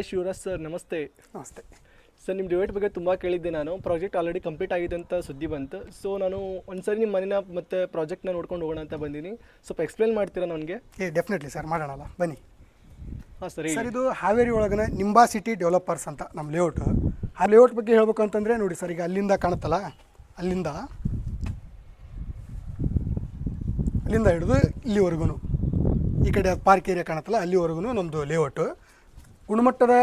Shivraj sir, ನಮಸ್ತೆ. ನಮಸ್ತೆ sir, ನಿಮ್ಮ ಡಿವೈಟ್ ಬಗ್ಗೆ ತುಂಬ ಕೇಳಿದ್ದೆ. ನಾನು ಪ್ರಾಜೆಕ್ಟ್ ಆಲ್ರೆಡಿ ಕಂಪ್ಲೀಟ್ ಆಗಿದೆ ಅಂತ ಸುದ್ದಿ ಬಂತು. ಸೊ ನಾನು ಒಂದ್ಸರಿ ನಿಮ್ಮ ಮನೇನ ಮತ್ತು ಪ್ರಾಜೆಕ್ಟ್ನ ನೋಡ್ಕೊಂಡು ಹೋಗೋಣ ಅಂತ ಬಂದೀನಿ. ಸ್ವಲ್ಪ ಎಕ್ಸ್ಪ್ಲೇನ್ ಮಾಡ್ತೀರಾ ನನಗೆ? ಡೆಫಿನೆಟ್ಲಿ ಸರ್, ಮಾಡೋಣಲ್ಲ ಬನ್ನಿ. ಹಾಂ ಸರಿ ಸರ್, ಇದು ಹಾವೇರಿ ಒಳಗನೆ ನಿಂಬಾ ಸಿಟಿ ಡೆವಲಪರ್ಸ್ ಅಂತ ನಮ್ಮ ಲೇಔಟ್. ಆ ಲೇಔಟ್ ಬಗ್ಗೆ ಹೇಳ್ಬೇಕು ಅಂತಂದರೆ ನೋಡಿ ಸರ್, ಈಗ ಅಲ್ಲಿಂದ ಕಾಣುತ್ತಲ್ಲ, ಅಲ್ಲಿಂದ ಹಿಡಿದು ಇಲ್ಲಿವರೆಗೂ ಈ ಕಡೆ ಪಾರ್ಕ್ ಏರಿಯಾ ಕಾಣುತ್ತಲ್ಲ ಅಲ್ಲಿವರೆಗೂ ನಮ್ಮದು ಲೇಔಟು. ಗುಣಮಟ್ಟದ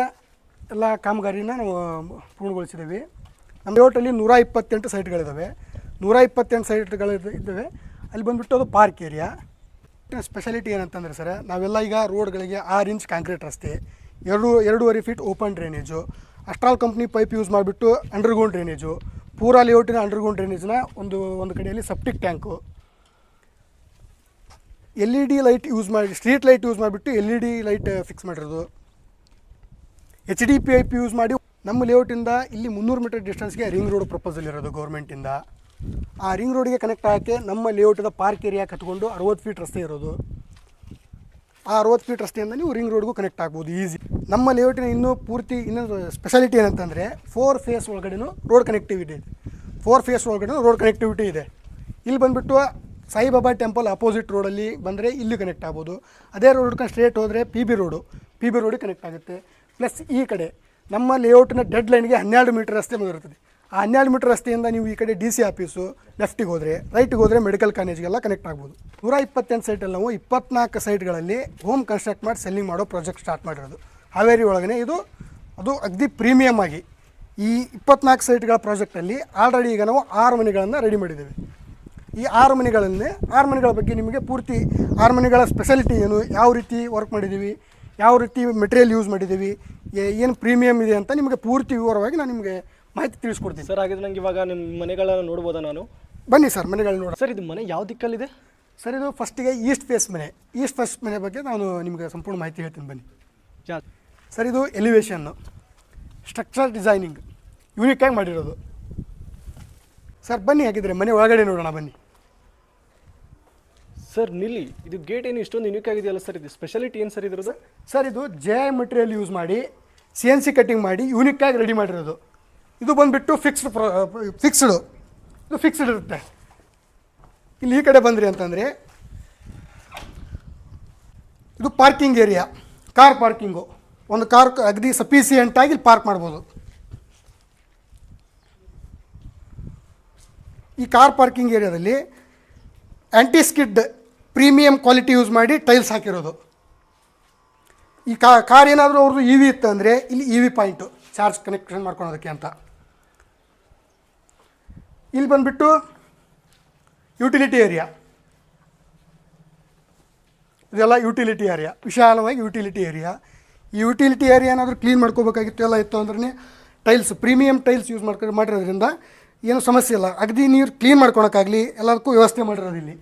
ಎಲ್ಲ ಕಾಮಗಾರಿನ ನಾವು ಪೂರ್ಣಗೊಳಿಸಿದ್ದೀವಿ. ನಮ್ಮ ಲೇಔಟಲ್ಲಿ 128 ಸೈಟ್ಗಳಿದ್ದಾವೆ. 128 ಸೈಟ್ಗಳಿದ್ದಾವೆ. ಅಲ್ಲಿ ಬಂದುಬಿಟ್ಟು ಅದು ಪಾರ್ಕ್ ಏರಿಯಾ. ಸ್ಪೆಷಾಲಿಟಿ ಏನಂತಂದರೆ ಸರ್, ನಾವೆಲ್ಲ ಈಗ ರೋಡ್ಗಳಿಗೆ 6 ಇಂಚ್ ಕಾಂಕ್ರೀಟ್ ರಸ್ತೆ, 2.5 feet open drainage, Astral company pipe use ಮಾಡಿಬಿಟ್ಟು ಅಂಡರ್ಗ್ರೌಂಡ್ ಡ್ರೈನೇಜು, ಪೂರಾ ಲೇಔಟಿನ ಅಂಡರ್ಗ್ರೌಂಡ್ ಡ್ರೈನೇಜ್ನ ಒಂದು ಕಡೆಯಲ್ಲಿ septic tank, LED light use ಮಾಡಿ, ಸ್ಟ್ರೀಟ್ ಲೈಟ್ ಯೂಸ್ ಮಾಡಿಬಿಟ್ಟು LED ಲೈಟ್ ಫಿಕ್ಸ್ ಮಾಡಿರೋದು, HDPE ಪೈಪ್ ಯೂಸ್ ಮಾಡಿ. ನಮ್ಮ ಲೇಔಟಿಂದ ಇಲ್ಲಿ 300 ಮೀಟರ್ ಡಿಸ್ಟೆನ್ಸ್ಗೆ ರಿಂಗ್ ರೋಡ್ ಪ್ರಪೋಸಲ್ ಇರೋದು ಗೌರ್ಮೆಂಟಿಂದ. ಆ ರಿಂಗ್ ರೋಡಿಗೆ ಕನೆಕ್ಟ್ ಆಗೋಕ್ಕೆ ನಮ್ಮ ಲೇಔಟದ ಪಾರ್ಕ್ ಏರಿಯಾ ಕಟ್ಕೊಂಡು 60 ಫೀಟ್ ರಸ್ತೆ ಇರೋದು. ಆ 60 ಫೀಟ್ ರಸ್ತೆಯಿಂದ ನೀವು ರಿಂಗ್ ರೋಡ್ಗೂ ಕನೆಕ್ಟ್ ಆಗ್ಬೋದು ಈಸಿ. ನಮ್ಮ ಲೇಔಟಿನ ಇನ್ನೊಂದು ಸ್ಪೆಷಾಲಿಟಿ ಏನಂತಂದರೆ 4 ಫೇಸ್ ಒಳಗಡೆನೂ ರೋಡ್ ಕನೆಕ್ಟಿವಿಟಿ ಇದೆ. 4 ಫೇಸ್ ಒಳಗಡೆ ರೋಡ್ ಕನೆಕ್ಟಿವಿಟಿ ಇದೆ. ಇಲ್ಲಿ ಬಂದುಬಿಟ್ಟು ಸಾಯಿಬಾಬಾ ಟೆಂಪಲ್ ಅಪೋಸಿಟ್ ರೋಡಲ್ಲಿ ಬಂದರೆ ಇಲ್ಲಿ ಕನೆಕ್ಟ್ ಆಗ್ಬೋದು. ಅದೇ ರೋಡ್ ಸ್ಟ್ರೇಟ್ ಹೋದರೆ PB ರೋಡಿಗೆ ಕನೆಕ್ಟ್ ಆಗುತ್ತೆ. ಪ್ಲಸ್ ಈ ಕಡೆ ನಮ್ಮ ಲೇಔಟಿನ ಡೆಡ್ ಲೈನ್ಗೆ 12 ಮೀಟರ್ ರಸ್ತೆ ಬಂದಿರ್ತದೆ. ಆ 12 ಮೀಟರ್ ರಸ್ತೆಯಿಂದ ನೀವು ಈ ಕಡೆ DC ಆಫೀಸು ಲೆಫ್ಟಿಗೆ ಹೋದರೆ, ರೈಟಿಗೆ ಹೋದರೆ ಮೆಡಿಕಲ್ ಕಾಲೇಜ್ಗೆಲ್ಲ ಕನೆಕ್ಟ್ ಆಗ್ಬೋದು. 128 ಸೈಟಲ್ಲಿ ನಾವು 24 ಸೈಟ್ಗಳಲ್ಲಿ ಹೋಮ್ ಕನ್ಸ್ಟ್ರಕ್ಟ್ ಮಾಡಿ ಸೆಲ್ಲಿಂಗ್ ಮಾಡೋ ಪ್ರಾಜೆಕ್ಟ್ ಸ್ಟಾರ್ಟ್ ಮಾಡಿರೋದು ಹಾವೇರಿ ಒಳಗನೆ. ಅದು ಅಗದಿ ಪ್ರೀಮಿಯಮ್ ಆಗಿ ಈ 24 ಸೈಟ್ಗಳ ಪ್ರಾಜೆಕ್ಟಲ್ಲಿ ಆಲ್ರೆಡಿ ಈಗ ನಾವು 6 ಮನೆಗಳನ್ನು ರೆಡಿ ಮಾಡಿದ್ದೇವೆ. ಈ 6 ಮನೆಗಳ ಬಗ್ಗೆ ನಿಮಗೆ ಪೂರ್ತಿ 6 ಮನೆಗಳ ಸ್ಪೆಷಾಲಿಟಿ ಏನು, ಯಾವ ರೀತಿ ವರ್ಕ್ ಮಾಡಿದ್ದೀವಿ, ಯಾವ ರೀತಿ ಮೆಟೀರಿಯಲ್ ಯೂಸ್ ಮಾಡಿದ್ದೀವಿ, ಏನು ಪ್ರೀಮಿಯಮ್ ಇದೆ ಅಂತ ನಿಮಗೆ ಪೂರ್ತಿ ವಿವರವಾಗಿ ನಾನು ನಿಮಗೆ ಮಾಹಿತಿ ತಿಳಿಸ್ಕೊಡ್ತೀನಿ. ಸರ್, ಹಾಗಿದ್ರೆ ನಂಗೆ ಇವಾಗ ನಿಮ್ಮ ಮನೆಗಳನ್ನ ನೋಡ್ಬೋದಾ ನಾನು? ಬನ್ನಿ ಸರ್, ಮನೆಗಳು ನೋಡಿ. ಸರ್, ಇದು ಮನೆ ಯಾವ ದಿಕ್ಕಲ್ಲಿದೆ? ಸರ್, ಇದು ಫಸ್ಟಿಗೆ ಈಸ್ಟ್ ಫೇಸ್ ಮನೆ ಬಗ್ಗೆ ನಾನು ನಿಮಗೆ ಸಂಪೂರ್ಣ ಮಾಹಿತಿ ಹೇಳ್ತೀನಿ ಬನ್ನಿ. ಸರ್, ಇದು ಎಲಿವೇಷನ್ನು, ಸ್ಟ್ರಕ್ಚರ್ ಡಿಸೈನಿಂಗ್ ಯೂನಿಕಾಗಿ ಮಾಡಿರೋದು. ಸರ್ ಬನ್ನಿ, ಹಾಗಿದ್ರೆ ಮನೆ ಒಳಗಡೆ ನೋಡೋಣ ಬನ್ನಿ. ಸರ್ ನಿಲ್ಲಿ, ಇದು ಗೇಟ್ ಏನು ಇಷ್ಟೊಂದು ಯುನಿಕ್ ಆಗಿದೆಯಲ್ಲ ಸರ್, ಇದು ಸ್ಪೆಷಾಲಿಟಿ ಏನು ಸರ್ ಇದ್ರದ್ದು? ಸರ್, ಇದು JI ಮೆಟೀರಿಯಲ್ ಯೂಸ್ ಮಾಡಿ CNC ಕಟ್ಟಿಂಗ್ ಮಾಡಿ ಯೂನಿಕಾಗಿ ರೆಡಿ ಮಾಡಿರೋದು. ಇದು ಬಂದುಬಿಟ್ಟು ಫಿಕ್ಸ್ಡ್ ಇರುತ್ತೆ. ಇಲ್ಲಿ ಈ ಕಡೆ ಬಂದ್ರಿ ಅಂತಂದರೆ ಇದು ಪಾರ್ಕಿಂಗ್ ಏರಿಯಾ, ಕಾರ್ ಪಾರ್ಕಿಂಗು. ಒಂದು ಕಾರ್ ಅಗದಿ ಸಫಿಸಿಯೆಂಟಾಗಿ ಇಲ್ಲಿ ಪಾರ್ಕ್ ಮಾಡ್ಬೋದು. ಈ ಕಾರ್ ಪಾರ್ಕಿಂಗ್ ಏರಿಯಾದಲ್ಲಿ ಆ್ಯಂಟಿ ಸ್ಕಿಡ್ ಪ್ರೀಮಿಯಂ ಕ್ವಾಲಿಟಿ ಯೂಸ್ ಮಾಡಿ ಟೈಲ್ಸ್ ಹಾಕಿರೋದು. ಈ ಕಾರ್ ಏನಾದರೂ ಅವ್ರದ್ದು EV ಇತ್ತು ಅಂದರೆ ಇಲ್ಲಿ EV ಪಾಯಿಂಟು ಚಾರ್ಜ್ ಕನೆಕ್ಷನ್ ಮಾಡ್ಕೊಳೋದಕ್ಕೆ ಅಂತ. ಇಲ್ಲಿ ಬಂದುಬಿಟ್ಟು ಯುಟಿಲಿಟಿ ಏರಿಯಾ, ಇದೆಲ್ಲ ಯುಟಿಲಿಟಿ ಏರಿಯಾ, ವಿಶಾಲವಾಗಿ ಯುಟಿಲಿಟಿ ಏರಿಯಾ. ಈ ಯುಟಿಲಿಟಿ ಏರಿಯಾ ಏನಾದರೂ ಕ್ಲೀನ್ ಮಾಡ್ಕೋಬೇಕಾಗಿತ್ತು ಎಲ್ಲ ಇತ್ತು ಅಂದ್ರೆ ಪ್ರೀಮಿಯಂ ಟೈಲ್ಸ್ ಯೂಸ್ ಮಾಡಿರೋದ್ರಿಂದ ಏನು ಸಮಸ್ಯೆ ಇಲ್ಲ. ಅಗದಿ ನೀರು ಕ್ಲೀನ್ ಮಾಡ್ಕೊಳಕ್ಕಾಗಲಿ ಎಲ್ಲದಕ್ಕೂ ವ್ಯವಸ್ಥೆ ಮಾಡಿರೋದು ಇಲ್ಲಿ.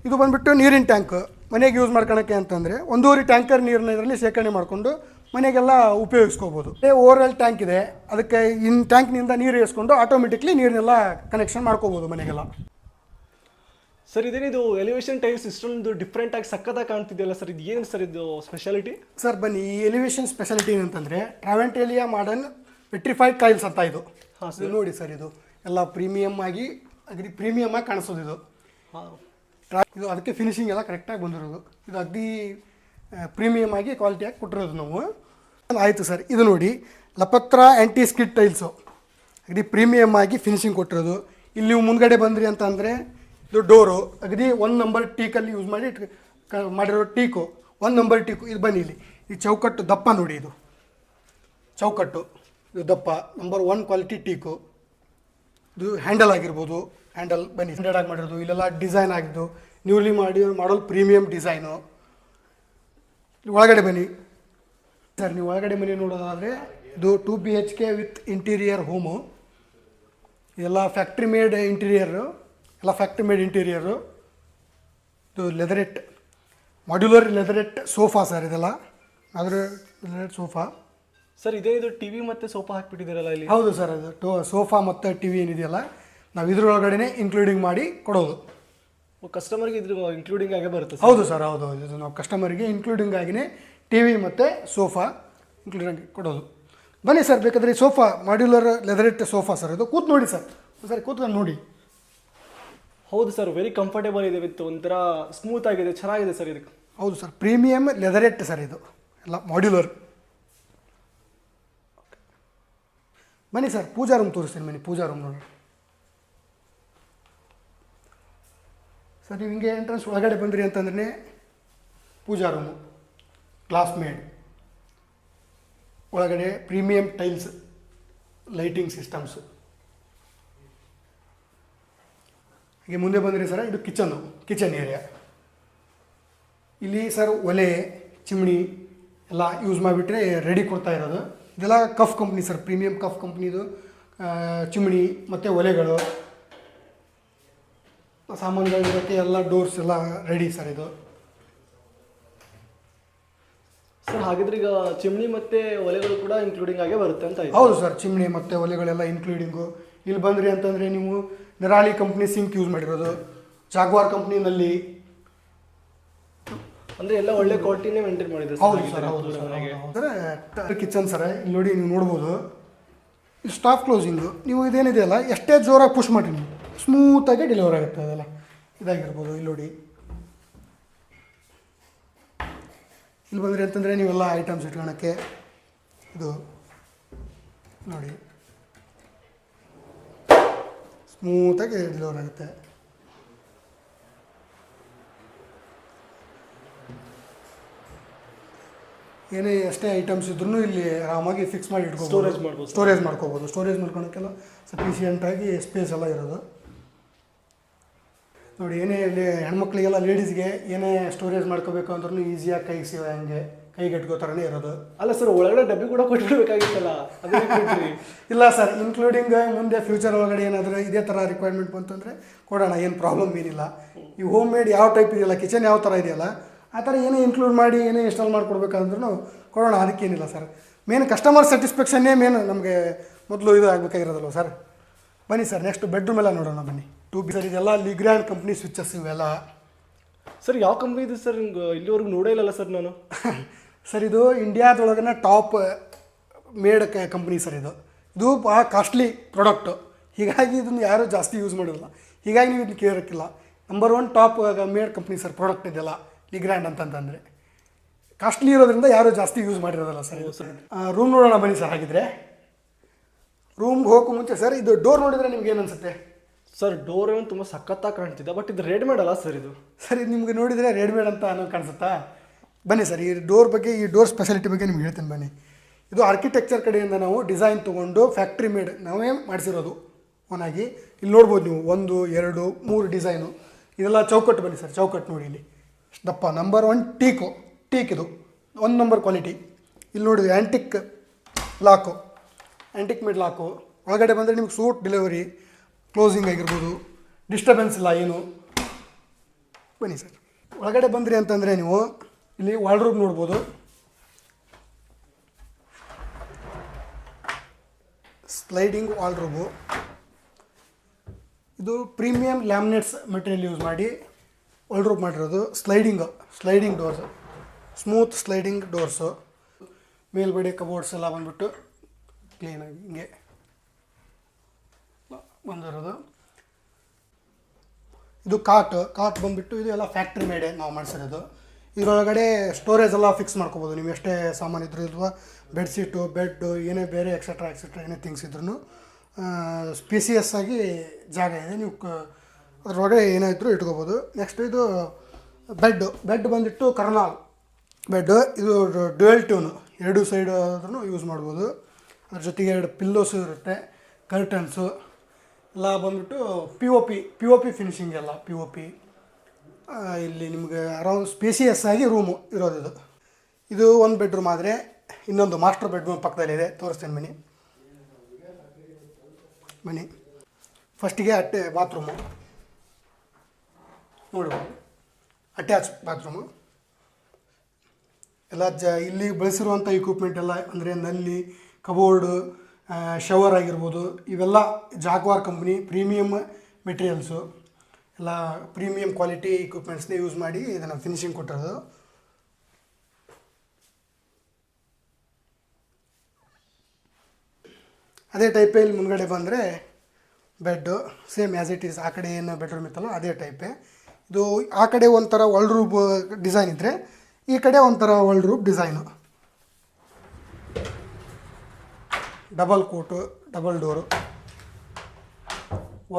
ಇದು ಬಂದುಬಿಟ್ಟು ನೀರಿನ ಟ್ಯಾಂಕ್, ಮನೆಗೆ ಯೂಸ್ ಮಾಡ್ಕೊಳಕ್ಕೆ ಅಂತಂದರೆ 1.5 ಟ್ಯಾಂಕರ್ ನೀರನ್ನ ಇದರಲ್ಲಿ ಶೇಖರಣೆ ಮಾಡಿಕೊಂಡು ಮನೆಗೆಲ್ಲ ಉಪಯೋಗಿಸ್ಕೋಬೋದು. ಓವರ್ಆಲ್ ಟ್ಯಾಂಕ್ ಇದೆ, ಅದಕ್ಕೆ ಟ್ಯಾಂಕ್ನಿಂದ ನೀರು ಇರಿಸ್ಕೊಂಡು ಆಟೋಮೆಟಿಕ್ಲಿ ನೀರನ್ನೆಲ್ಲ ಕನೆಕ್ಷನ್ ಮಾಡ್ಕೋಬೋದು ಮನೆಗೆಲ್ಲ. ಸರ್, ಇದೇನಿದು ಎಲಿವೇಷನ್ ಟೈಲ್ಸ್ ಇಷ್ಟೊಂದು ಡಿಫ್ರೆಂಟಾಗಿ ಸಕ್ಕತ್ತಾಗಿ ಕಾಣ್ತಿದೆಯಲ್ಲ ಸರ್, ಇದು ಏನು ಸರ್ ಇದು ಸ್ಪೆಷಾಲಿಟಿ? ಸರ್ ಬನ್ನಿ, ಈ ಎಲಿವೇಷನ್ ಸ್ಪೆಷಾಲಿಟಿ ಏನಂತಂದರೆ ಟ್ರಾವೆಂಟೇಲಿಯಾ ಮಾಡರ್ನ್ ಪೆಟ್ರಿಫೈಡ್ ಟೈಲ್ಸ್ ಅಂತ ಇದು. ಹಾಂ ಸರ್, ನೋಡಿ ಸರ್, ಇದು ಎಲ್ಲ ಪ್ರೀಮಿಯಮ್ ಆಗಿ ಕಾಣಿಸೋದು ಇದು. ಇದು ಅದಕ್ಕೆ ಫಿನಿಶಿಂಗ್ ಎಲ್ಲ ಕರೆಕ್ಟಾಗಿ ಬಂದಿರೋದು. ಇದು ಅಗದಿ ಪ್ರೀಮಿಯಮ್ ಆಗಿ ಕ್ವಾಲಿಟಿಯಾಗಿ ಕೊಟ್ಟಿರೋದು ನಾವು. ಆಯಿತು ಸರ್, ಇದು ನೋಡಿ ಲಪತ್ರ ಆ್ಯಂಟಿ ಸ್ಕಿಡ್ ಟೈಲ್ಸು, ಅಗದಿ ಪ್ರೀಮಿಯಮ್ ಆಗಿ ಫಿನಿಶಿಂಗ್ ಕೊಟ್ಟಿರೋದು. ಇಲ್ಲಿ ನೀವು ಮುಂದ್ಗಡೆ ಬಂದ್ರಿ ಅಂತ ಅಂದರೆ ಇದು ಡೋರು ಅಗದಿ 1 ನಂಬರ್ ಟೀಕಲ್ಲಿ ಯೂಸ್ ಮಾಡಿ ಮಾಡಿರೋ ಟೀಕು, 1 ನಂಬರ್ ಟೀಕು. ಇದು ಬನ್ನಿ, ಇಲ್ಲಿ ಈ ಚೌಕಟ್ಟು ದಪ್ಪ ನೋಡಿ, ಇದು ದಪ್ಪ ನಂಬರ್ 1 ಕ್ವಾಲಿಟಿ ಟೀಕು. ಇದು ಹ್ಯಾಂಡಲ್ ಆಗಿರ್ಬೋದು, ಹ್ಯಾಂಡಲ್ ಬನ್ನಿ ಸ್ಟ್ಯಾಂಡರ್ಡ್ ಆಗಿ ಮಾಡಿರೋದು. ಇಲ್ಲೆಲ್ಲ ಡಿಸೈನ್ ಆಗಿದ್ದು ನ್ಯೂಲಿ ಮಾಡೋದು ಪ್ರೀಮಿಯಂ ಡಿಸೈನು. ಒಳಗಡೆ ಬನ್ನಿ ಸರ್, ನೀವು ಒಳಗಡೆ ಮನೆ ನೋಡೋದಾದರೆ ಇದು 2 BHK ವಿತ್ ಇಂಟೀರಿಯರ್ ಹೋಮು. ಇದೆಲ್ಲ ಫ್ಯಾಕ್ಟ್ರಿ ಮೇಡ್ ಇಂಟೀರಿಯರು. ಇದು ಲೆದರೆಟ್, ಮಾಡ್ಯುಲರ್ ಲೆದರೆಟ್ ಸೋಫಾ ಸರ್, ಇದೆಲ್ಲ ಲೆದರೆಟ್ ಸೋಫಾ. ಸರ್, ಇದೇನಿದು TV ಮತ್ತು ಸೋಫಾ ಹಾಕ್ಬಿಟ್ಟಿದ್ದೀರಲ್ಲ ಇಲ್ಲಿ? ಹೌದು ಸರ್, ಅದು ಸೋಫಾ ಮತ್ತು TV ಏನಿದೆಯಲ್ಲ ನಾವು ಇದ್ರೊಳಗಡೆ ಇನ್ಕ್ಲೂಡಿಂಗ್ ಮಾಡಿ ಕೊಡೋದು. ಕಸ್ಟಮರ್ಗೆ ಇದ್ರ ಇನ್ಕ್ಲೂಡಿಂಗ್ ಆಗೇ ಬರುತ್ತೆ? ಹೌದು ಸರ್, ಹೌದು. ಇದು ನಾವು ಕಸ್ಟಮರ್ಗೆ ಇನ್ಕ್ಲೂಡಿಂಗ್ ಆಗಿನೇ TV ಮತ್ತು ಸೋಫಾ ಇನ್ಕ್ಲೂಡಿಂಗ್ ಕೊಡೋದು. ಬನ್ನಿ ಸರ್, ಬೇಕಾದರೆ ಈ ಸೋಫಾ ಮಾಡ್ಯುಲರ್ ಲೆದರೆಟ್ ಸೋಫಾ ಸರ್, ಇದು ಕೂತ್ ನೋಡಿ ಸರ್, ಸರಿ ಕೂತ್ಕೊಂಡು ನೋಡಿ. ಹೌದು ಸರ್, ವೆರಿ ಕಂಫರ್ಟೇಬಲ್ ಇದೆ, ವಿತ್ ಒಂಥರ ಸ್ಮೂತ್ ಆಗಿದೆ, ಚೆನ್ನಾಗಿದೆ ಸರ್ ಇದಕ್ಕೆ. ಹೌದು ಸರ್, ಪ್ರೀಮಿಯಮ್ ಲೆದರೆಟ್ ಸರ್ ಇದು ಎಲ್ಲ ಮಾಡ್ಯುಲರ್. ಬನ್ನಿ ಸರ್, ಪೂಜಾ ರೂಮ್ ತೋರಿಸ್ತೀನಿ, ಬನ್ನಿ ಪೂಜಾ ರೂಮ್ ನೋಡಿ ಸರ್. ನೀವು ಹಿಂಗೆ ಎಂಟ್ರೆನ್ಸ್ ಒಳಗಡೆ ಬಂದ್ರಿ ಅಂತಂದ್ರೆ ಪೂಜಾ ರೂಮು, ಗ್ಲಾಸ್ ಮೇಡ್, ಒಳಗಡೆ ಪ್ರೀಮಿಯಂ ಟೈಲ್ಸ್, ಲೈಟಿಂಗ್ ಸಿಸ್ಟಮ್ಸು. ಹಾಗೆ ಮುಂದೆ ಬಂದರೆ ಸರ್, ಇದು ಕಿಚನ್ ಏರಿಯಾ. ಇಲ್ಲಿ ಸರ್ ಒಲೆ, ಚಿಮಣಿ ಎಲ್ಲ ಯೂಸ್ ಮಾಡಿಬಿಟ್ರೆ ರೆಡಿ ಕೊಡ್ತಾ ಇರೋದು. ಇದೆಲ್ಲ Kaff company sir, premium Kaff ಕಂಪ್ನಿದು ಚಿಮಣಿ ಮತ್ತು ಒಲೆಗಳು, ಸಾಮಾನುಗಳಿರೋಕ್ಕೆ ಎಲ್ಲ ಡೋರ್ಸ್ ಎಲ್ಲ ರೆಡಿ ಸರ್ ಇದು. ಸರ್ ಹಾಗಿದ್ರೆ ಈಗ ಚಿಮ್ನಿ ಮತ್ತೆ ಒಲೆಗಳು ಕೂಡ ಇನ್ಕ್ಲೂಡಿಂಗ್ ಆಗೇ ಬರುತ್ತೆ ಅಂತ ಆಯ್ತು? ಹೌದು ಸರ್, ಚಿಮ್ನಿ ಮತ್ತು ಒಲೆಗಳೆಲ್ಲ ಇನ್ಕ್ಲೂಡಿಂಗು. ಇಲ್ಲಿ ಬಂದ್ರಿ ಅಂತಂದರೆ ನೀವು ನೆರಾಳಿ ಕಂಪ್ನಿ ಸಿಂಕ್ ಯೂಸ್ ಮಾಡಿರೋದು, ಜಾಗ್ವಾರ್ ಕಂಪ್ನಿನಲ್ಲಿ. ಅಂದರೆ ಎಲ್ಲ ಒಳ್ಳೆ ಕ್ವಾಲಿಟಿನೇ ಮೇಂಟೈನ್ ಮಾಡಿದೆ ಹೌದು ಸರ್, ಹೌದು ಸರ್. ಕಿಚನ್ ಸರ್, ಇಲ್ಲಿ ನೋಡಿ ನೀವು ನೋಡ್ಬೋದು, ಇದು ಸ್ಟಾಪ್ ಕ್ಲೋಸಿಂಗು. ನೀವು ಇದೇನಿದೆಯಲ್ಲ ಎಷ್ಟೇ ಜೋರಾಗಿ ಪುಷ್ ಮಾಡಿ ನೀವು ಸ್ಮೂತಾಗಿ ಡೆಲಿವರ್ ಆಗುತ್ತೆ ಅದೆಲ್ಲ. ಇದಾಗಿರ್ಬೋದು, ಇಲ್ಲಿ ನೋಡಿ. ಇಲ್ಲಿ ಬಂದ್ರಿ ಅಂತಂದರೆ ನೀವೆಲ್ಲ ಐಟಮ್ಸ್ ಇಟ್ಕೊಳಕ್ಕೆ ಇದು ನೋಡಿ ಸ್ಮೂತಾಗಿ ಡೆಲಿವರ್ ಆಗುತ್ತೆ. ಏನೇ ಎಷ್ಟೇ ಐಟಮ್ಸ್ ಇದ್ರೂ ಇಲ್ಲಿ ಆರಾಮಾಗಿ ಫಿಕ್ಸ್ ಮಾಡಿ ಇಟ್ಕೋಬೋದು, ಸ್ಟೋರೇಜ್ ಮಾಡ್ಕೋಬೋದು. ಸ್ಟೋರೇಜ್ ಮಾಡ್ಕೊಳಕ್ಕೆಲ್ಲ ಸಫಿಷಿಯೆಂಟಾಗಿ ಸ್ಪೇಸ್ ಎಲ್ಲ ಇರೋದು ನೋಡಿ. ಏನೇ ಇಲ್ಲಿ ಹೆಣ್ಮಕ್ಳಿಗೆಲ್ಲ ಲೇಡೀಸ್ಗೆ ಏನೇ ಸ್ಟೋರೇಜ್ ಮಾಡ್ಕೋಬೇಕು ಅಂದ್ರೂ ಈಸಿಯಾಗಿ ಕೈಗೆ ಹಂಗೆ ಕೈಗೆಟ್ಕೋ ಥರನೇ ಇರೋದು. ಅಲ್ಲ ಸರ್, ಒಳಗಡೆ ಡಬ್ಬಿ ಕೂಡ ಕೊಟ್ಬಿಡ್ಬೇಕಾಗಿತ್ತಲ್ಲ? ಇಲ್ಲ ಸರ್, ಇನ್ಕ್ಲೂಡಿಂಗ್ ಮುಂದೆ ಫ್ಯೂಚರ್ ಒಳಗಡೆ ಏನಾದರೂ ಇದೇ ಥರ ರಿಕ್ವೈರ್ಮೆಂಟ್ ಬಂತಂದರೆ ಕೊಡೋಣ, ಏನು ಪ್ರಾಬ್ಲಮ್ ಏನಿಲ್ಲ. ಈ ಹೋಮ್ ಮೇಡ್ ಯಾವ ಟೈಪ್ ಇದೆಯಲ್ಲ, ಕಿಚನ್ ಯಾವ ಥರ ಇದೆಯಲ್ಲ ಆ ಥರ ಏನೇ ಇನ್ಕ್ಲೂಡ್ ಮಾಡಿ ಏನೇ ಇನ್ಸ್ಟಾಲ್ ಮಾಡಿಕೊಡ್ಬೇಕಂದ್ರೂ ಕೊಡೋಣ, ಅದಕ್ಕೇನಿಲ್ಲ ಸರ್. ಮೇನ್ ಕಸ್ಟಮರ್ ಸ್ಯಾಟಿಸ್ಫ್ಯಾಕ್ಷನ್ನೇ ಮೇನ್ ನಮಗೆ ಮೊದಲು ಇದು ಆಗಬೇಕಾಗಿರೋದಲ್ವ ಸರ್. ಬನ್ನಿ ಸರ್, ನೆಕ್ಸ್ಟ್ ಬೆಡ್ರೂಮ್ ಎಲ್ಲ ನೋಡೋಣ ಬನ್ನಿ. 2B ಸರ್, ಇದೆಲ್ಲ ಲಿಗ್ರ್ಯಾಂಡ್ ಕಂಪ್ನಿ ಸ್ವಿಚಸ್ ಇವೆಲ್ಲ. ಸರ್ ಯಾವ ಕಂಪ್ನಿ ಇದೆ ಸರ್? ಇಲ್ಲಿವರೆಗೂ ನೋಡೇ ಇಲ್ಲಲ್ಲ ಸರ್ ನಾನು. ಸರ್ ಇದು ಇಂಡಿಯಾದೊಳಗಿನ ಟಾಪ್ ಮೇಡ್ ಕಂಪ್ನಿ ಸರ್. ಇದು ಭಾಳ ಕಾಸ್ಟ್ಲಿ ಪ್ರಾಡಕ್ಟು, ಹೀಗಾಗಿ ಇದನ್ನು ಯಾರೂ ಜಾಸ್ತಿ ಯೂಸ್ ಮಾಡಿರಲ್ಲ, ಹೀಗಾಗಿ ನೀವು ಇದನ್ನು ಕೇಳೋಕ್ಕಿಲ್ಲ. Number 1 top made company sir product ಇದೆಲ್ಲ ಲಿಗ್ರ್ಯಾಂಡ್ ಅಂತಂತಂದರೆ. ಕಾಸ್ಟ್ಲಿ ಇರೋದ್ರಿಂದ ಯಾರೂ ಜಾಸ್ತಿ ಯೂಸ್ ಮಾಡಿರೋದಲ್ಲ ಸರ್ ಇದು. ರೂಮ್ ನೋಡೋಣ ಬನ್ನಿ ಸರ್. ಹಾಗಿದ್ರೆ ರೂಮ್ಗೆ ಹೋಗೋ ಮುಂಚೆ ಸರ್, ಇದು ಡೋರ್ ನೋಡಿದರೆ ನಿಮ್ಗೆ ಏನು ಅನಿಸುತ್ತೆ ಸರ್? ಡೋರ್ ಏನು ತುಂಬ ಸಖತ್ತಾಗಿ ಕಾಣ್ತಿದೆ, ಬಟ್ ಇದು ರೆಡಿಮೇಡ್ ಅಲ್ಲ ಸರ್? ಇದು ಸರ್ ಇದು ನಿಮಗೆ ನೋಡಿದರೆ ರೆಡಿಮೇಡ್ ಅಂತ ಅನ್ನೋ ಕಾಣಿಸುತ್ತಾ? ಬನ್ನಿ ಸರ್, ಈ ಡೋರ್ ಬಗ್ಗೆ, ಈ ಡೋರ್ ಸ್ಪೆಷಾಲಿಟಿ ಬಗ್ಗೆ ನಿಮ್ಗೆ ಹೇಳ್ತೀನಿ ಬನ್ನಿ. ಇದು ಆರ್ಕಿಟೆಕ್ಚರ್ ಕಡೆಯಿಂದ ನಾವು ಡಿಸೈನ್ ತೊಗೊಂಡು ಫ್ಯಾಕ್ಟ್ರಿ ಮೇಡ್ ನಾವೇ ಮಾಡಿಸಿರೋದು ಓನಾಗಿ. ಇಲ್ಲಿ ನೋಡ್ಬೋದು ನೀವು 1, 2, 3 ಡಿಸೈನು. ಇದೆಲ್ಲ ಚೌಕಟ್ಟು. ಬನ್ನಿ ಸರ್, ಚೌಕಟ್ಟು ನೋಡಿ ಇಲ್ಲಿ ದಪ್ಪ. ನಂಬರ್ 1 ಟೀಕ್ ಇದು 1 ನಂಬರ್ ಕ್ವಾಲಿಟಿ. ಇಲ್ಲಿ ನೋಡಿ ಆ್ಯಂಟಿಕ್ ಲಾಕು, ಆ್ಯಂಟಿಕ್ ಮೇಡ್ ಲಾಕು. ಒಳಗಡೆ ಬಂದರೆ ನಿಮ್ಗೆ ಸೂಟ್ ಡೆಲಿವರಿ, ಕ್ಲೋಸಿಂಗ್ ಆಗಿರ್ಬೋದು, ಡಿಸ್ಟರ್ಬೆನ್ಸ್ ಇಲ್ಲ ಏನು. ಬನ್ನಿ ಸರ್, ಒಳಗಡೆ ಬಂದ್ರಿ ಅಂತಂದರೆ ನೀವು ಇಲ್ಲಿ ವಾರ್ಡ್ರೋಬ್ ನೋಡ್ಬೋದು. Sliding wardrobe. ಇದು ಪ್ರೀಮಿಯಂ ಲ್ಯಾಮಿನೇಟ್ಸ್ ಮೆಟೀರಿಯಲ್ ಯೂಸ್ ಮಾಡಿ ವಾರ್ಡ್ರೋಬ್ ಮಾಡಿರೋದು. Sliding doors, smooth sliding doors. ಮೇಲ್ಗಡೆ ಕಬೋರ್ಡ್ಸ್ ಎಲ್ಲ ಬಂದ್ಬಿಟ್ಟು ಕ್ಲೀನಾಗಿ ಹಿಂಗೆ ಬಂದಿರೋದು. ಇದು ಕಾಟ್ ಬಂದುಬಿಟ್ಟು ಇದು ಎಲ್ಲ ಫ್ಯಾಕ್ಟ್ರಿ ಮೇಡೆ ನಾವು ಮಾಡಿಸಿರೋದು. ಇದರೊಳಗಡೆ ಸ್ಟೋರೇಜ್ ಎಲ್ಲ ಫಿಕ್ಸ್ ಮಾಡ್ಕೋಬೋದು. ನೀವು ಎಷ್ಟೇ ಸಾಮಾನು ಇದ್ರೂ ಅಥವಾ ಬೆಡ್ಶೀಟು, ಬೆಡ್ಡು, ಏನೇ ಬೇರೆ ಎಕ್ಸೆಟ್ರಾ ಏನೇ ಥಿಂಗ್ಸ್ ಇದ್ರೂ ಸ್ಪೇಸಿಯಸ್ ಆಗಿ ಜಾಗ ಇದೆ. ನೀವು ಅದರೊಳಗಡೆ ಏನೇ ಇದ್ರೂ ಇಟ್ಕೋಬೋದು. ನೆಕ್ಸ್ಟ್ ಇದು ಬೆಡ್ ಬಂದುಬಿಟ್ಟು ಕರ್ನಾಲ್ ಬೆಡ್ಡು. ಇದು ಡ್ಯುಯಲ್ ಟ್ಯೂನು, 2 ಸೈಡ್ ಆದ್ರೂ ಯೂಸ್ ಮಾಡ್ಬೋದು. ಅದ್ರ ಜೊತೆಗೆ 2 ಪಿಲ್ಲೋಸು ಇರುತ್ತೆ, ಕರ್ಟನ್ಸು ಎಲ್ಲ ಬಂದುಬಿಟ್ಟು ಪಿ ಒ ಪಿ ಫಿನಿಷಿಂಗ್ ಎಲ್ಲ POP. ಇಲ್ಲಿ ನಿಮಗೆ ಅರೌಂಡ್ ಸ್ಪೇಸಿಯಸ್ ಆಗಿ ರೂಮು ಇರೋದು. ಇದು 1 ಬೆಡ್ರೂಮ್ ಆದರೆ ಇನ್ನೊಂದು ಮಾಸ್ಟರ್ ಬೆಡ್ರೂಮ್ ಪಕ್ಕದಲ್ಲಿದೆ, ತೋರಿಸ್ತೇನೆ ಬನ್ನಿ. ಫಸ್ಟಿಗೆ ಬಾತ್ರೂಮು ನೋಡ್ಬೋದು, ಅಟ್ಯಾಚ್ ಬಾತ್ರೂಮು ಎಲ್ಲ. ಇಲ್ಲಿ ಬಳಸಿರುವಂಥ ಇಕ್ವಿಪ್ಮೆಂಟ್ ಎಲ್ಲ ಅಂದರೆ ನಲ್ಲಿ, ಕಬೋರ್ಡು, ಶವರ್ ಆಗಿರ್ಬೋದು, ಇವೆಲ್ಲ ಜಾಗ್ವಾರ್ ಕಂಪ್ನಿ ಪ್ರೀಮಿಯಮ್ ಮೆಟೀರಿಯಲ್ಸು, ಎಲ್ಲ ಪ್ರೀಮಿಯಂ ಕ್ವಾಲಿಟಿ ಇಕ್ವಿಪ್ಮೆಂಟ್ಸ್ನೇ ಯೂಸ್ ಮಾಡಿ ಇದನ್ನು ಫಿನಿಷಿಂಗ್ ಕೊಟ್ಟಿರೋದು. ಅದೇ ಟೈಪೇ ಇಲ್ಲಿ ಮುಂದ್ಗಡೆ ಬಂದರೆ bed same as it is ಆ ಕಡೆ ಏನು ಬೆಡ್ರೂಮ್ ಇತ್ತಲ್ಲ ಅದೇ ಟೈಪೇ. ಇದು ಆ ಕಡೆ ಒಂಥರ ವರ್ಲ್ಡ್ ರೂಪ್ ಡಿಸೈನ್ ಇದ್ದರೆ ಈ ಕಡೆ ಒಂಥರ wardrobe design. Double coat, double door,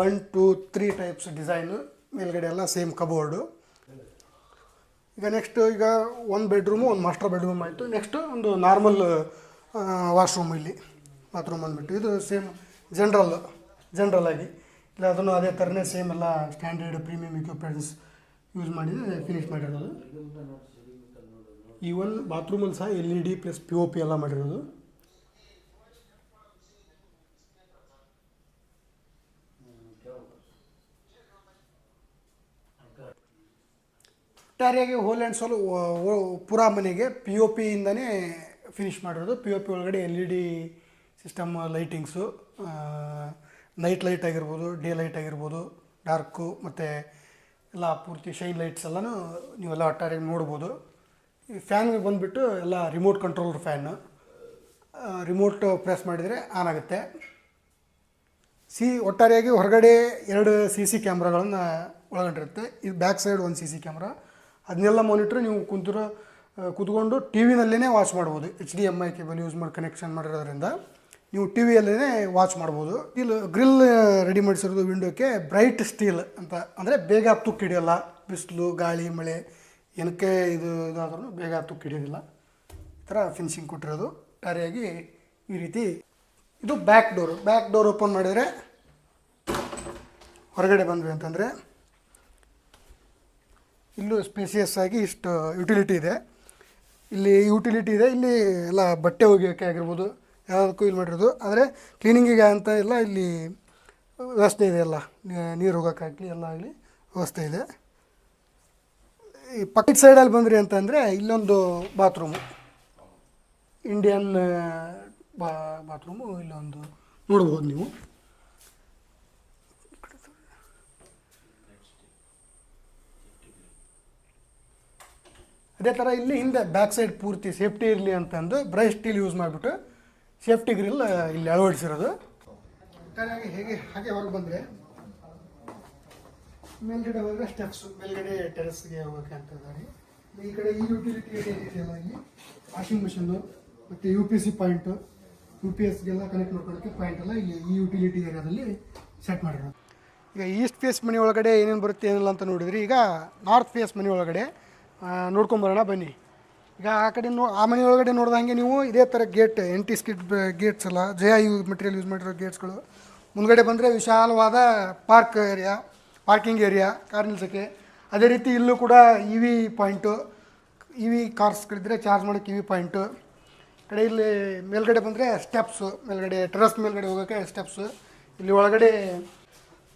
1 2 3 types design. ಮೇಲ್ಗಡೆ ಎಲ್ಲ ಸೇಮ್ ಕಬೋರ್ಡು. ಈಗ ನೆಕ್ಸ್ಟು ಈಗ ಒಂದು ಬೆಡ್ರೂಮು, ಒಂದು ಮಾಸ್ಟರ್ ಬೆಡ್ರೂಮ್ ಆಯಿತು. ನೆಕ್ಸ್ಟು ಒಂದು ನಾರ್ಮಲ್ ವಾಶ್ರೂಮ್ ಇಲ್ಲಿ ಬಾತ್ರೂಮ್ ಅಂದ್ಬಿಟ್ಟು. ಇದು ಸೇಮ್ ಜನರಲ್ ಆಗಿ ಇಲ್ಲ ಅದನ್ನು ಅದೇ ಥರನೇ ಸೇಮ್ ಎಲ್ಲ ಸ್ಟ್ಯಾಂಡರ್ಡ್ ಪ್ರೀಮಿಯಂ ಇಕ್ವಿಪ್ಮೆಂಟ್ಸ್ ಯೂಸ್ ಮಾಡಿ ಫಿನಿಶ್ ಮಾಡಿರೋದು. ಈವನ್ ಬಾತ್ರೂಮಲ್ಲಿ ಸಹ LED ಪ್ಲಸ್ POP ಎಲ್ಲ ಮಾಡಿರೋದು. ಒಟ್ಟಾರೆಯಾಗಿ ಹೋಲ್ ಆ್ಯಂಡ್ ಸೋಲ್ ಪೂರಾ ಮನೆಗೆ POP ಇಂದನೇ ಫಿನಿಶ್ ಮಾಡಿರೋದು. POP ಒಳಗಡೆ LED system, lightings, night light ಆಗಿರ್ಬೋದು, ಡೇ ಲೈಟ್ ಆಗಿರ್ಬೋದು, ಡಾರ್ಕು ಮತ್ತು ಎಲ್ಲ ಪೂರ್ತಿ ಶೈನ್ ಲೈಟ್ಸ್ ಎಲ್ಲನೂ ನೀವೆಲ್ಲ ಒಟ್ಟಾರೆಯಾಗಿ ನೋಡ್ಬೋದು. ಈ ಫ್ಯಾನ್ಗೆ ಬಂದುಬಿಟ್ಟು ಎಲ್ಲ remote control fan. Remote press ಮಾಡಿದರೆ ಆನ್ ಆಗುತ್ತೆ. ಒಟ್ಟಾರೆಯಾಗಿ ಹೊರಗಡೆ 2 CC ಕ್ಯಾಮ್ರಾಗಳನ್ನು ಒಳಗೊಂಡಿರುತ್ತೆ. ಇದು ಬ್ಯಾಕ್ ಸೈಡ್ 1 CC ಕ್ಯಾಮ್ರಾ. ಅದನ್ನೆಲ್ಲ ಮಾನಿಟ್ರ್ ನೀವು ಕೂತ್ಕೊಂಡು ಟಿ ವಿನಲ್ಲೇ ವಾಚ್ ಮಾಡ್ಬೋದು. HDMI ಕೇಬಲ್ ಯೂಸ್ ಮಾಡಿ ಕನೆಕ್ಷನ್ ಮಾಡಿರೋದ್ರಿಂದ ನೀವು ಟಿ ವಿಯಲ್ಲೇ ವಾಚ್ ಮಾಡ್ಬೋದು. ಇಲ್ಲಿ ಗ್ರಿಲ್ ರೆಡಿ ಮಾಡಿಸಿರೋದು ವಿಂಡೋಕ್ಕೆ ಬ್ರೈಟ್ ಸ್ಟೀಲ್ ಅಂತ, ಅಂದರೆ ಬೇಗ ತುಕ್ಕು ಹಿಡಿಯೋಲ್ಲ. ಬಿಸಿಲು, ಗಾಳಿ, ಮಳೆ ಏನಕ್ಕೆ ಇದಾದ್ರೂ ಬೇಗ ತುಕ್ಕು ಹಿಡಿಯೋದಿಲ್ಲ. ಈ ಥರ ಫಿನಿಶಿಂಗ್ ಕೊಟ್ಟಿರೋದು. ಒಟ್ಟಾರೆಯಾಗಿ ಈ ರೀತಿ. ಇದು ಬ್ಯಾಕ್ ಡೋರ್ ಓಪನ್ ಮಾಡಿದರೆ ಹೊರಗಡೆ ಬಂದ್ವಿ ಅಂತಂದರೆ ಇಲ್ಲೂ ಸ್ಪೇಸಿಯಸ್ ಆಗಿ ಇಷ್ಟು ಯುಟಿಲಿಟಿ ಇದೆ. ಇಲ್ಲಿ ಎಲ್ಲ ಬಟ್ಟೆ ಒಗೆಯೋಕ್ಕೆ ಆಗಿರ್ಬೋದು, ಯಾವುದಕ್ಕೂ ಇಲ್ಲಿ ಮಾಡಿರೋದು. ಆದರೆ ಕ್ಲೀನಿಂಗಿಗೆ ಅಂತ ಎಲ್ಲ ಇಲ್ಲಿ ವ್ಯವಸ್ಥೆ ಇದೆ. ಎಲ್ಲ ನೀರು ಹೋಗೋಕ್ಕಾಗಲಿ ಎಲ್ಲ ಆಗಲಿ ವ್ಯವಸ್ಥೆ ಇದೆ. ಈ ಪಕ್ಕದ ಸೈಡಲ್ಲಿ ಬಂದ್ರಿ ಅಂತಂದರೆ ಇಲ್ಲೊಂದು ಬಾತ್ರೂಮು, ಇಂಡಿಯನ್ ಬಾತ್ರೂಮು ಇಲ್ಲೊಂದು ನೋಡ್ಬೋದು ನೀವು. ಅದೇ ಥರ ಇಲ್ಲಿ ಹಿಂದೆ ಬ್ಯಾಕ್ ಸೈಡ್ ಪೂರ್ತಿ ಸೇಫ್ಟಿ ಇರಲಿ ಅಂತಂದು ಬ್ರೈಟ್ ಸ್ಟೀಲ್ ಯೂಸ್ ಮಾಡಿಬಿಟ್ಟು ಸೇಫ್ಟಿ ಗ್ರಿಲ್ ಇಲ್ಲಿ ಅಳವಡಿಸಿರೋದು. ಹಾಗೆ ಹೊರಗೆ ಬಂದರೆ ಮೇಲ್ಗಡೆ ಹೋದರೆ ಸ್ಟೆಪ್ಸು, ಮೇಲ್ಗಡೆ ಟೆರೆಸ್ಗೆ ಹೋಗೋಕ್ಕೆ ಅಂತ ಇದ್ದಾರೆ. ಈ ಕಡೆ ಈ ಯುಟಿಲಿಟಿ ಇದೆಯಲ್ಲ, ಇಲ್ಲಿ ವಾಷಿಂಗ್ ಮಿಷಿನ್ನು ಮತ್ತು UPC ಪಾಯಿಂಟು, UPSಗೆಲ್ಲ ಕನೆಕ್ಟ್ ಮಾಡ್ಕೊಳ್ಳೋಕ್ಕೆ ಪಾಯಿಂಟ್ ಎಲ್ಲ ಇಲ್ಲಿ ಈ ಯುಟಿಲಿಟಿ ಏರಿಯಾದಲ್ಲಿ ಸೆಟ್ ಮಾಡಿರೋದು. ಈಗ ಈಸ್ಟ್ ಫೇಸ್ ಮನೆ ಒಳಗಡೆ ಏನೇನು ಬರುತ್ತೆ ಏನಿಲ್ಲ ಅಂತ ನೋಡಿದ್ರಿ. ಈಗ ನಾರ್ತ್ ಫೇಸ್ ಮನೆ ಒಳಗಡೆ ನೋಡ್ಕೊಂಬರೋಣ ಬನ್ನಿ. ಈಗ ಆ ಕಡೆ ಆ ಮನೆ ಒಳಗಡೆ ನೋಡ್ದಂಗೆ ನೀವು ಇದೇ ಥರ ಗೇಟ್, ಎಂಟಿ ಸ್ಕಿಡ್ ಗೇಟ್ಸ್ ಎಲ್ಲ ಜಯ ಮೆಟೀರಿಯಲ್ ಯೂಸ್ ಮಾಡಿರೋ ಗೇಟ್ಸ್ಗಳು. ಮುಂದ್ಗಡೆ ಬಂದರೆ ವಿಶಾಲವಾದ ಪಾರ್ಕಿಂಗ್ ಏರಿಯಾ, ಕಾರ್ ನಿಲ್ಸೋಕ್ಕೆ. ಅದೇ ರೀತಿ ಇಲ್ಲೂ ಕೂಡ EV ಪಾಯಿಂಟು, EV ಕಾರ್ಸ್ಗಳಿದ್ದರೆ ಚಾರ್ಜ್ ಮಾಡೋಕ್ಕೆ EV ಪಾಯಿಂಟು. ಕಡೆ ಇಲ್ಲಿ ಮೇಲ್ಗಡೆ ಬಂದರೆ ಸ್ಟೆಪ್ಸು, ಮೇಲ್ಗಡೆ ಟೆರಸ್ ಮೇಲ್ಗಡೆ ಹೋಗೋಕ್ಕೆ ಸ್ಟೆಪ್ಸು. ಇಲ್ಲಿ ಒಳಗಡೆ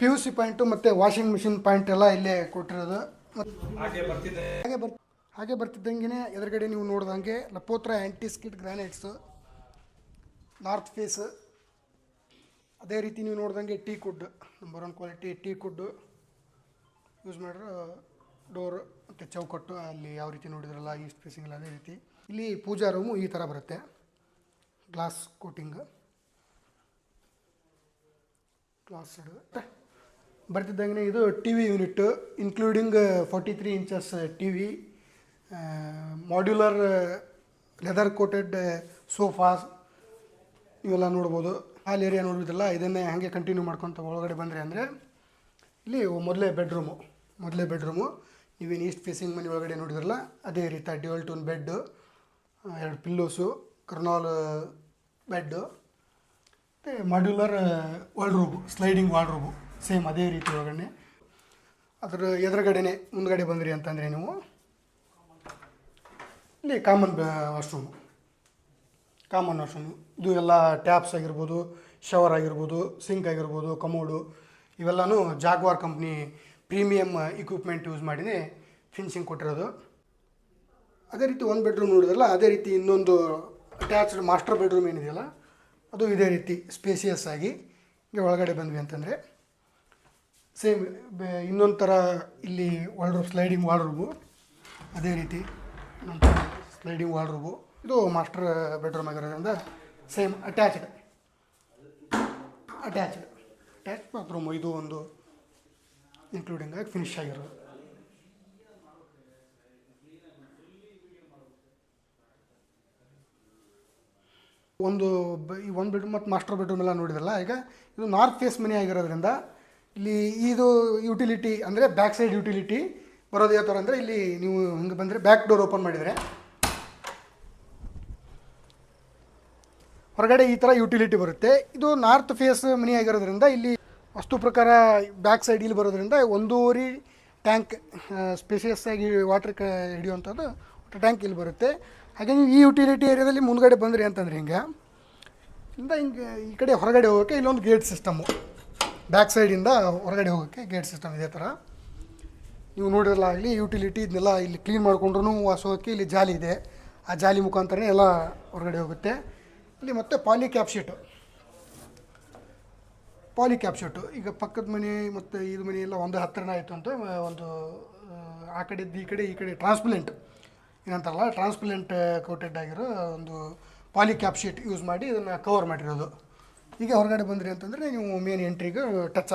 PUC ಪಾಯಿಂಟು ಮತ್ತು ವಾಷಿಂಗ್ ಮಿಷಿನ್ ಪಾಯಿಂಟ್ ಎಲ್ಲ ಇಲ್ಲೇ ಕೊಟ್ಟಿರೋದು. ಹಾಗೆ ಬರ್ತಿದ್ದಂಗೆ ಎದುರುಗಡೆ ನೀವು ನೋಡ್ದಂಗೆ ಲಪೋತ್ರ anti skid granites, north face. ಅದೇ ರೀತಿ ನೀವು ನೋಡ್ದಂಗೆ teakwood, number 1 quality teakwood use ಮಾಡಿರೋ ಡೋರು ಮತ್ತು ಚೌಕಟ್ಟು. ಅಲ್ಲಿ ಯಾವ ರೀತಿ ನೋಡಿದ್ರಲ್ಲ ಈಸ್ಟ್ ಫೇಸಿಂಗಲ್ಲ ಅದೇ ರೀತಿ. ಇಲ್ಲಿ ಪೂಜಾ ರೂಮು ಈ ಥರ ಬರುತ್ತೆ, ಗ್ಲಾಸ್ ಕೋಟಿಂಗ್, ಗ್ಲಾಸ್ ಸೈಡು. ಬರ್ತಿದ್ದಂಗೆ ಇದು TV unit, including 43 inches TV, modular leather coated sofas ಇವೆಲ್ಲ ನೋಡ್ಬೋದು. ಹಾಲ್ ಏರಿಯಾ ನೋಡಿದ್ರಲ್ಲ, ಇದನ್ನೇ ಹಾಗೆ ಕಂಟಿನ್ಯೂ ಮಾಡ್ಕೊತ ಒಳಗಡೆ ಬಂದರೆ ಅಂದರೆ ಇಲ್ಲಿ ಮೊದಲೇ ಬೆಡ್ರೂಮು. ನೀವೇನು ಈಸ್ಟ್ ಫೇಸಿಂಗ್ ಮನೆ ಒಳಗಡೆ ನೋಡಿದ್ರಲ್ಲ ಅದೇ ರೀತಿ ಡ್ಯುಯಲ್ ಟೋನ್ ಬೆಡ್ಡು, 2 ಪಿಲ್ಲೋಸು, ಕರ್ನಾಲ್ ಬೆಡ್ಡು ಮತ್ತು modular wardrobe, sliding wardrobe same ಅದೇ ರೀತಿ ಒಳಗಡೆ. ಅದರ ಎದುರುಗಡೆನೆ ಮುಂದ್ಗಡೆ ಬಂದ್ರಿ ಅಂತಂದರೆ ನೀವು ಇಲ್ಲಿ ಕಾಮನ್ ವಾಶ್ರೂಮು. ಇದು ಎಲ್ಲ ಟ್ಯಾಪ್ಸ್ ಆಗಿರ್ಬೋದು, ಶವರ್ ಆಗಿರ್ಬೋದು, ಸಿಂಕ್ ಆಗಿರ್ಬೋದು, ಕಮೋಡು ಇವೆಲ್ಲನೂ Jaguar company premium equipment use ಮಾಡಿನೇ ಫಿನಿಶಿಂಗ್ ಕೊಟ್ಟಿರೋದು. ಅದೇ ರೀತಿ ಒಂದು ಬೆಡ್ರೂಮ್ ನೋಡಿದ್ರಲ್ಲ ಅದೇ ರೀತಿ ಇನ್ನೊಂದು ಅಟ್ಯಾಚ್ಡ್ ಮಾಸ್ಟರ್ ಬೆಡ್ರೂಮ್ ಏನಿದೆಯಲ್ಲ ಅದು ಇದೇ ರೀತಿ ಸ್ಪೇಸಿಯಸ್ ಆಗಿ ಈಗ ಒಳಗಡೆ ಬಂದ್ವಿ ಅಂತಂದರೆ ಸೇಮ್ ಇನ್ನೊಂದು ಥರ ಇಲ್ಲಿ ಸ್ಲೈಡಿಂಗ್ ವಾರ್ಡ್ರೋಬು, ಅದೇ ರೀತಿ ಇನ್ನೊಂದು ಸ್ಲೈಡಿಂಗ್ ವಾರ್ಡ್ರೋಬು. ಇದು ಮಾಸ್ಟರ್ ಬೆಡ್ರೂಮ್ ಆಗಿರೋದ್ರಿಂದ ಸೇಮ್ ಅಟ್ಯಾಚ್ಡ್ ಅಟ್ಯಾಚ್ ಬಾತ್ರೂಮ್ ಇದು ಒಂದು ಇನ್ಕ್ಲೂಡಿಂಗ್ ಆಗಿ ಫಿನಿಶ್ ಆಗಿರೋದು. ಈ ಒಂದು ಬೆಡ್ರೂಮ್ ಮತ್ತು ಮಾಸ್ಟರ್ ಬೆಡ್ರೂಮ್ ಎಲ್ಲ ನೋಡಿದ್ರಲ್ಲ. ಈಗ ಇದು ನಾರ್ತ್ ಫೇಸ್ ಮನೆ ಆಗಿರೋದ್ರಿಂದ ಇಲ್ಲಿ ಇದು ಯುಟಿಲಿಟಿ ಅಂದರೆ ಬ್ಯಾಕ್ ಸೈಡ್ ಯುಟಿಲಿಟಿ ಬರೋದು ಯಾವ ಥರ ಅಂದರೆ, ಇಲ್ಲಿ ನೀವು ಹಿಂಗೆ ಬಂದರೆ ಬ್ಯಾಕ್ ಡೋರ್ ಓಪನ್ ಮಾಡಿದರೆ ಹೊರಗಡೆ ಈ ಥರ ಯುಟಿಲಿಟಿ ಬರುತ್ತೆ. ಇದು ನಾರ್ತ್ ಫೇಸ್ ಮನೆ ಆಗಿರೋದ್ರಿಂದ ಇಲ್ಲಿ ವಸ್ತು ಪ್ರಕಾರ ಬ್ಯಾಕ್ ಸೈಡ್ ಇಲ್ಲಿ ಬರೋದ್ರಿಂದ 1.5 ಟ್ಯಾಂಕ್ ಸ್ಪೇಸಿಯಸ್ ಆಗಿ ವಾಟರ್ ಹಿಡಿಯುವಂಥದ್ದು ಟ್ಯಾಂಕ್ ಇಲ್ಲಿ ಬರುತ್ತೆ. ಹಾಗೆ ನೀವು ಈ ಯುಟಿಲಿಟಿ ಏರಿಯಾದಲ್ಲಿ ಮುಂದ್ಗಡೆ ಬಂದ್ರಿ ಅಂತಂದರೆ ಹಿಂಗೆ ಈ ಕಡೆ ಹೊರಗಡೆ ಹೋಗೋಕ್ಕೆ ಇಲ್ಲೊಂದು ಗೇಟ್ ಸಿಸ್ಟಮ್ಮು, ಬ್ಯಾಕ್ ಸೈಡಿಂದ ಹೊರಗಡೆ ಹೋಗೋಕ್ಕೆ ಗೇಟ್ ಸಿಸ್ಟಮ್ ಇದೇ ಥರ ನೀವು ನೋಡಿರಲ್ಲ. ಆಗಲಿ ಯುಟಿಲಿಟಿ ಇದನ್ನೆಲ್ಲ ಇಲ್ಲಿ ಕ್ಲೀನ್ ಮಾಡಿಕೊಂಡ್ರೂ ವಾಸೋಕ್ಕೆ ಇಲ್ಲಿ ಜಾಲಿ ಇದೆ, ಆ ಜಾಲಿ ಮುಖಾಂತರನೇ ಎಲ್ಲ ಹೊರಗಡೆ ಹೋಗುತ್ತೆ. ಇಲ್ಲಿ ಮತ್ತು ಪಾಲಿ ಕ್ಯಾಪ್ ಶೀಟು ಈಗ ಪಕ್ಕದ ಮನೆ ಮತ್ತು ಇದು ಮನೆ ಎಲ್ಲ ಒಂದು ಹತ್ತಿರನೇ ಆಯಿತು ಅಂತ ಒಂದು ಆ ಕಡೆದ್ದು ಈ ಕಡೆ ಟ್ರಾನ್ಸ್ಪಲೆಂಟ್ ಏನಂತಾರಲ್ಲ, ಟ್ರಾನ್ಸ್ಪಲೆಂಟ್ ಕೋಟೆಡ್ ಆಗಿರೋ ಒಂದು ಪಾಲಿ ಕ್ಯಾಪ್ ಶೀಟ್ ಯೂಸ್ ಮಾಡಿ ಇದನ್ನು ಕವರ್ ಮಾಡಿರೋದು. ಈಗ ಹೊರಗಡೆ ಬಂದ್ರಿ ಅಂತಂದರೆ ನೀವು ಮೇನ್ ಎಂಟ್ರಿಗೆ ಟಚ್